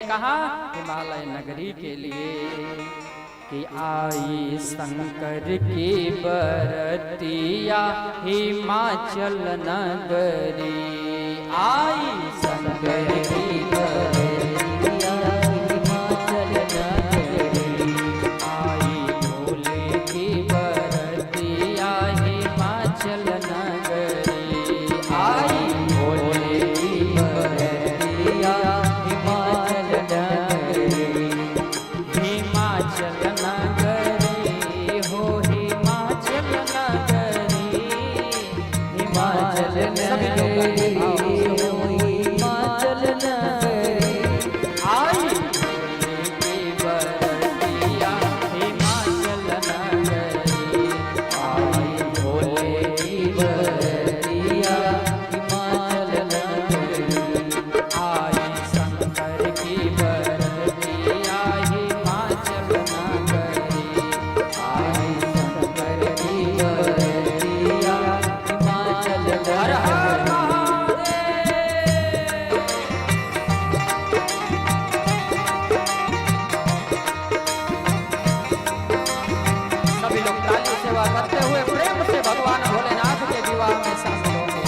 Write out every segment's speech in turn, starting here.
कहा हिमालय नगरी के लिए कि आई शंकर की बरतिया हिमाचल नगरी, आई शंकर की बरतिया हिमाचल नगरी, आई भोले की बरतिया हिमाचल नगरी, आई भोले की बरतिया हिमाचल नगरी, हिमाचल नगरी हो हिमाचल नगरी, हिमाचल नगरी हो हिमाचल नगरी, आई भोले की बरतिया हिमाचल नगरी, आई भोले की बरतिया हिमाचल नगरी, आई शंकर की बरतिया हिमाचल नगरी, आई शंकर की बरतिया हिमाचल नगरी। सभी लोग ताली सेवा करते हुए प्रेम से भगवान भोलेनाथ के विवाह में शामिल होंगे।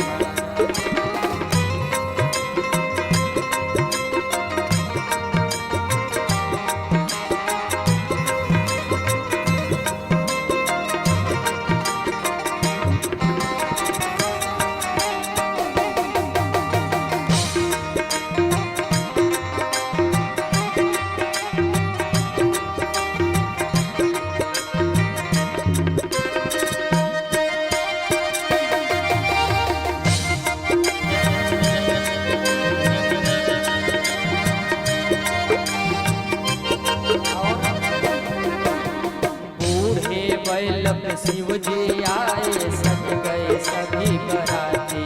बूढ़े बैल पे शिव जी आए सज गए सभी बराती,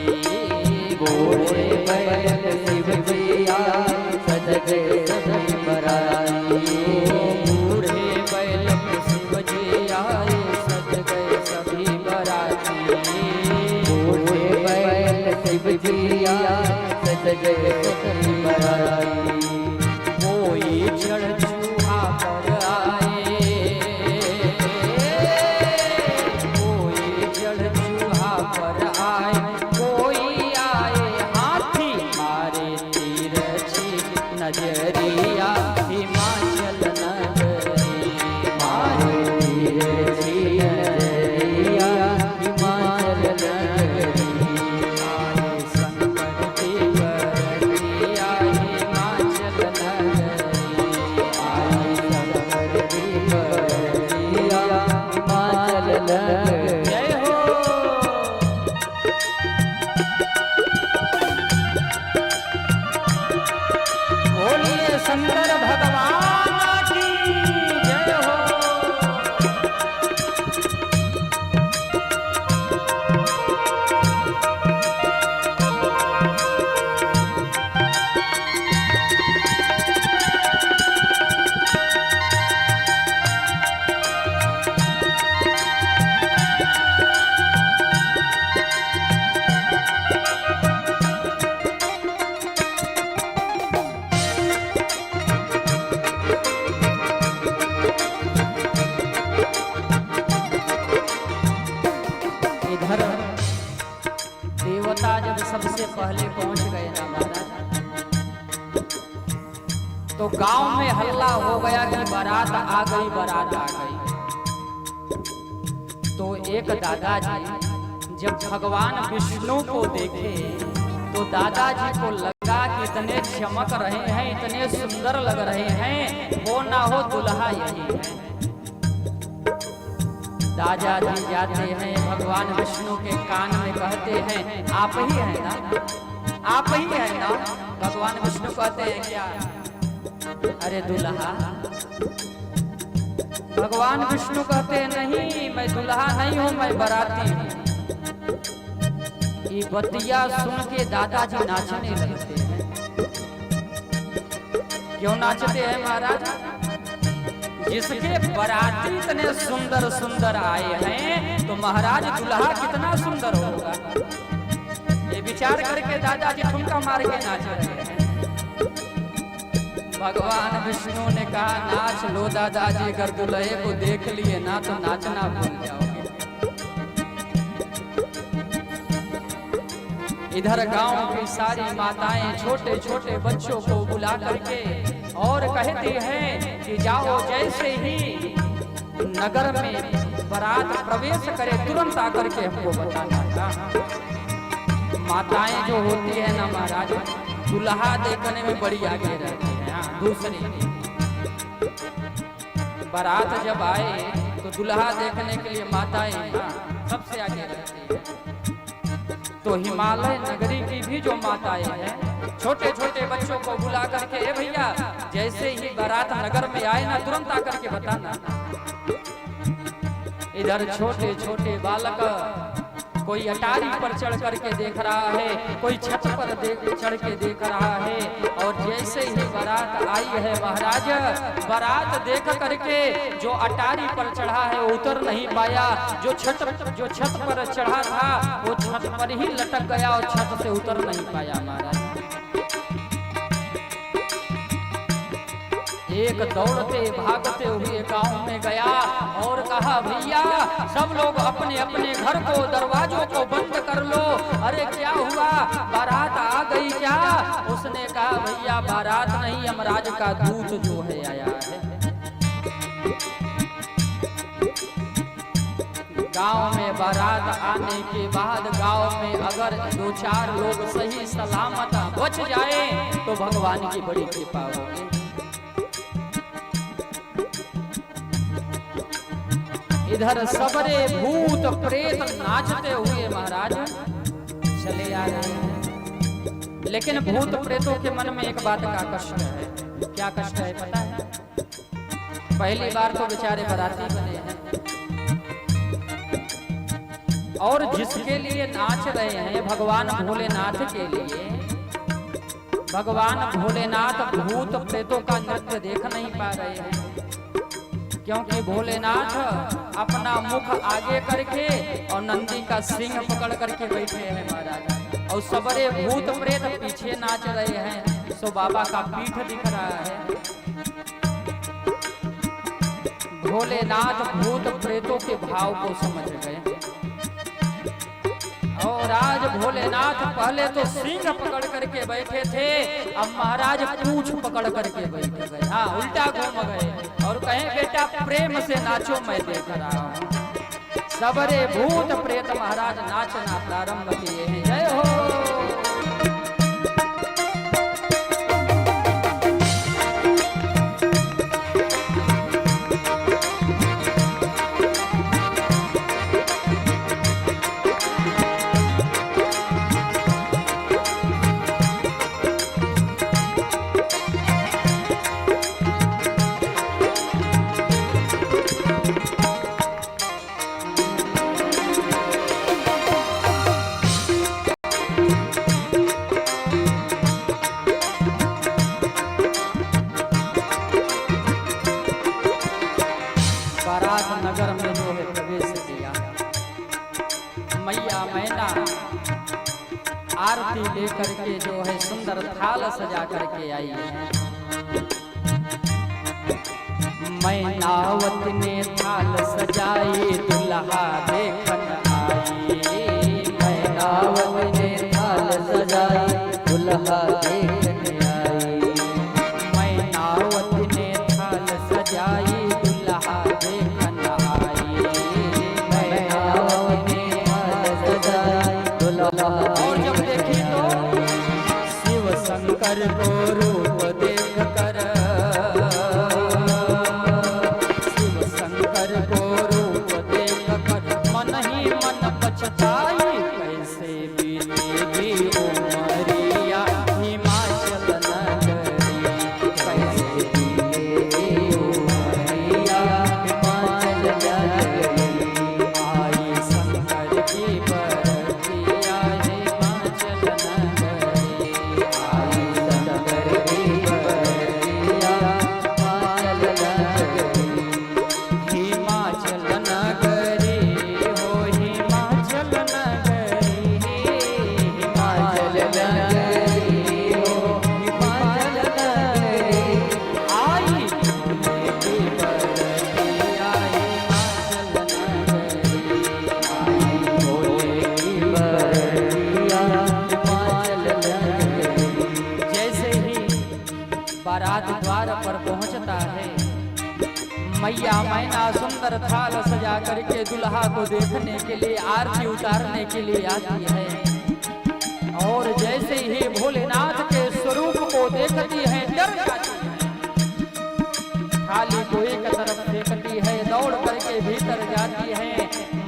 बूढ़े बैल पे शिव जी आए सज गए सभी बराती, बूढ़े बैल पे शिव जी आए सज गए सभी बराती, बूढ़े बैल पे शिव जी आए सज गए सभी बराती, कोई चढ़ चूहा पर आए, कोई चढ़ चूहा पर आए, कोई आए हाथी मारे तिरछी नजरिया हिमाचल नगरी, मारे तिरछी नजरिया हिमाचल नगरी, आए शंकर की बरतिया हिमाचल नगरी, आए शंकर की बरतिया हिमाचल नगरी। जय हो। बोलिए शंकर भगवान की जय हो। इधर देवता जब सबसे पहले पहुंच गए ना महाराज, तो गांव में हल्ला हो गया कि बारात आ गई, बारात आ गई। तो एक दादाजी जब भगवान विष्णु को देखे तो दादाजी को लगा कि इतने चमक रहे हैं, इतने सुंदर लग रहे हैं, वो ना हो दुल्हा यही है। दादाजी जाते हैं भगवान विष्णु के कान में कहते हैं आप ही हैं ना, आप ही हैं ना। भगवान विष्णु कहते हैं क्या, अरे दुल्हा। भगवान विष्णु कहते हैं नहीं, मैं दुल्हा नहीं हूं, मैं बाराती हूं। ये बतिया सुन के दादाजी नाचने लगते हैं। क्यों नाचते हैं महाराज? जिसके बाराती इतने सुंदर सुंदर आए हैं तो महाराज दुल्हा कितना सुंदर होगा, ये विचार करके दादाजी ठुमका मार के नाच रहे हैं। भगवान विष्णु ने कहा नाच लो दादाजी, अगर दुल्हे को देख लिए ना तो नाचना भूल जाओगे। इधर गांव की सारी माताएं छोटे छोटे बच्चों को बुला करके और कहती हैं कि जाओ, जैसे ही नगर में बारात प्रवेश करे तुरंत आकर के हमको बताना। माताएं जो होती है ना महाराज, दुल्हा देखने में बड़ी आगे रहती है। दूसरी बारात जब आए तो दुल्हा देखने के लिए माताएं सबसे आगे रहती है। तो हिमालय नगरी की भी जो माताएं हैं, छोटे छोटे बच्चों को बुला करके, ए भैया जैसे ही बारात नगर में आए ना तुरंत आकर के बताना। इधर छोटे छोटे बालक कोई अटारी पर चढ़ करके देख रहा है, कोई छत पर चढ़ के देख रहा है। और जैसे ही बारात आई है महाराज, बारात देख करके जो अटारी पर चढ़ा है वो उतर नहीं पाया, जो छत पर चढ़ा था वो छत पर ही लटक गया और छत से उतर नहीं पाया महाराज। एक दौड़ते भागते हुए गांव में गया और कहा भैया सब लोग अपने अपने घर को दरवाजों को बंद कर लो। अरे क्या हुआ, बारात आ गई क्या? उसने कहा भैया बारात नहीं, यमराज का दूत जो है आया है। गांव में बारात आने के बाद गांव में अगर 2-4 लोग सही सलामत बच जाए तो भगवान की बड़ी कृपा होगी। इधर सबरे भूत प्रेत नाचते हुए महाराज चले आ रहे हैं। लेकिन भूत प्रेतों के मन में एक बात का कष्ट है। क्या कष्ट है पता है? पहली बार तो बेचारे बाराती बने हैं और जिसके लिए नाच रहे हैं भगवान भोलेनाथ के लिए, भगवान भोलेनाथ भूत प्रेतों का नृत्य देख नहीं पा रहे हैं, क्योंकि भोलेनाथ अपना मुख आगे करके और नंदी का सिंह पकड़ करके बैठे हैं महाराज, और सबरे भूत प्रेत पीछे नाच रहे हैं। सो बाबा का पीठ दिख रहा है। भोलेनाथ भूत प्रेतों के भाव को समझ गए और आज भोलेनाथ पहले तो सिंह पकड़ करके बैठे थे, अब महाराज पूंछ पकड़ करके बैठ गए। हाँ, उल्टा घूम गए और कहें बेटा प्रेम से नाचो, मैं देख रहा हूँ। सबरे भूत प्रेत महाराज नाचना प्रारंभ किए हैं। जय हो। नगर में जो है प्रवेश किया, मैया मैना आरती लेकर के जो है सुंदर थाल सजा करके आई है। मैनावत ने थाल सजाई दुल्हा देखन आई, मैनावत ने थाल सजाई दुल्हा देखन आई, मैनावत ने थाल सजाई दुल्हा देखन आई, मैनावत ने थाल सजाई दुल्हा। और जब देखी तो शिव शंकर को रूप देख कर, शिव बारात द्वार पर पहुंचता है। मैया मैना सुंदर थाल सजा करके दुल्हा को देखने के लिए, आरती उतारने के लिए आती है। और जैसे ही भोलेनाथ के स्वरूप को देखती है, डर जाती है, थाली को एक तरफ फेंकती है, दौड़ करके भीतर जाती है।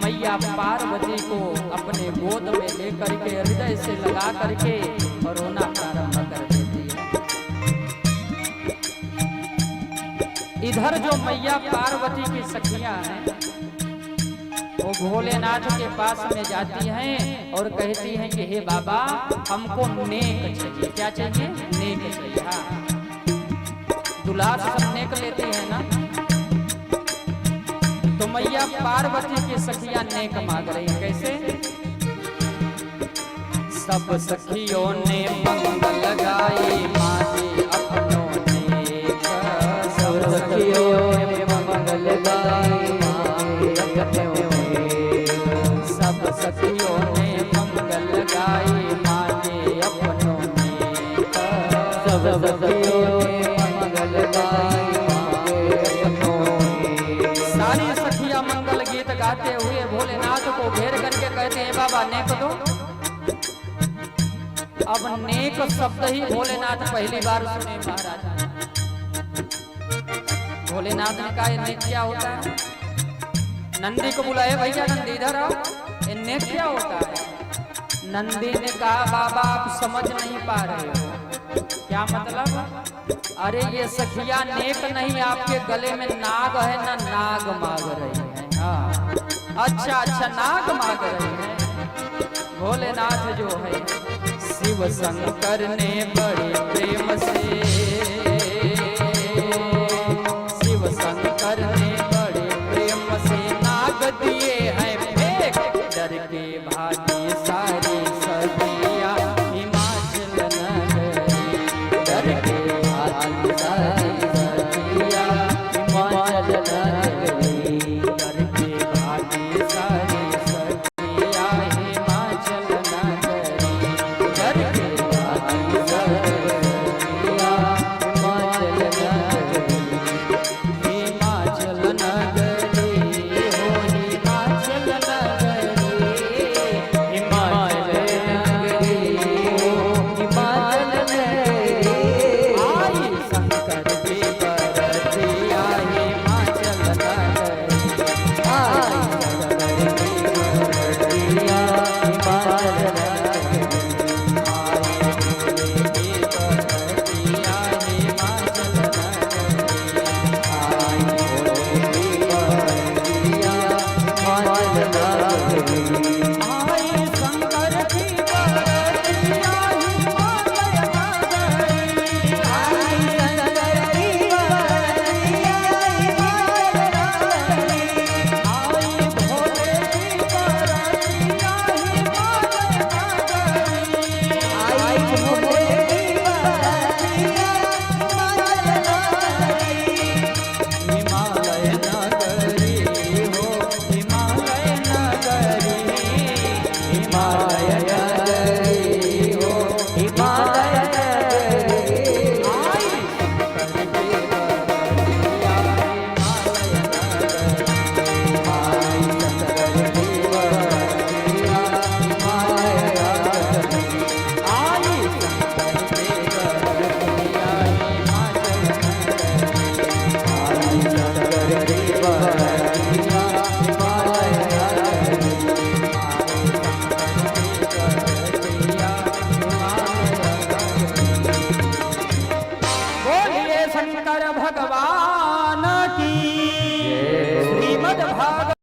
मैया पार्वती को अपने गोद में लेकर के हृदय से लगा करके रोना प्रारंभ कर देती है। इधर जो मैया पार्वती की सखियां हैं, वो भोलेनाथ के पास में जाती हैं और कहती हैं कि हे बाबा, हमको नेक चाहिए। क्या चाहिए? नेक चाहिए। हाँ, दुल्हा से सब नेक लेते हैं ना, तो मैया पार्वती की सखियां नेक मांग रही हैं। कैसे? सब सखियों ने मंगल लगाई, मांगे अपनों नेक। सब सखियों ने मंगल लगाई, मांगे अपनों नेक। सब सखियों ने मंगल लगाई, मांगे अपनों नेक। सब सखियों ने सारी सखियां मंगल गीत गाते हुए भोलेनाथ को घेर करके कहते हैं, बाबा नेक दो। अब नेक शब्द ही भोलेनाथ पहली बार सुने महाराज। भोलेनाथ ने कहा, नेक क्या होता है? नंदी को बुलाए, भैया नंदी इधर आओ, ये नेक क्या होता है? नंदी ने कहा, बाबा आप समझ नहीं पा रहे हो। क्या मतलब? अरे ये सखिया नेक नहीं, आपके गले में नाग है ना, नाग मांग रही है। हाँ, अच्छा नाग मांग रही है। भोलेनाथ जो है, शिव शंकर ने बड़े प्रेम से, शिव शंकर ने बड़े प्रेम से नाग दिए हैं फेंक। डर के भागी सारी सखिया हिमाचल नगरी। डर के भागी सारी सखिया हिमाचल नगरी। डर के भागी सारी सखिया हिमाचल नगरी। डर के भागी सारी सखिया हिमाचल नगरी। हिमाचल नगरी हो हिमाचल नगरी। हिमाचल नगरी हो हिमाचल नगरी। आई शंकर की बरतिया हिमाचल नगरी। आई शंकर की बरतिया हिमाचल नगरी। आई भोले की बरतिया हिमाचल नगरी। आई भोले की बरतिया हिमाचल नगरी। आई शंकर की बरतिया हिमाचल नगरी। आई शंकर की बरतिया हिमाचल नगरी। आई भोले की बरतिया हिमाचल नगरी। आई भोले की बरतिया हिमाचल नगरी। हिमालय नगरी हो हिमालय नगरी। हिमालय नगरी हो हिमालय नगरी। आई शंकर की बरतिया हिमालय नगरी। आई शंकर की बरतिया हिमालय नगरी। आई शंकर की बरतिया हिमाचल नगरी। आई शंकर की बरतिया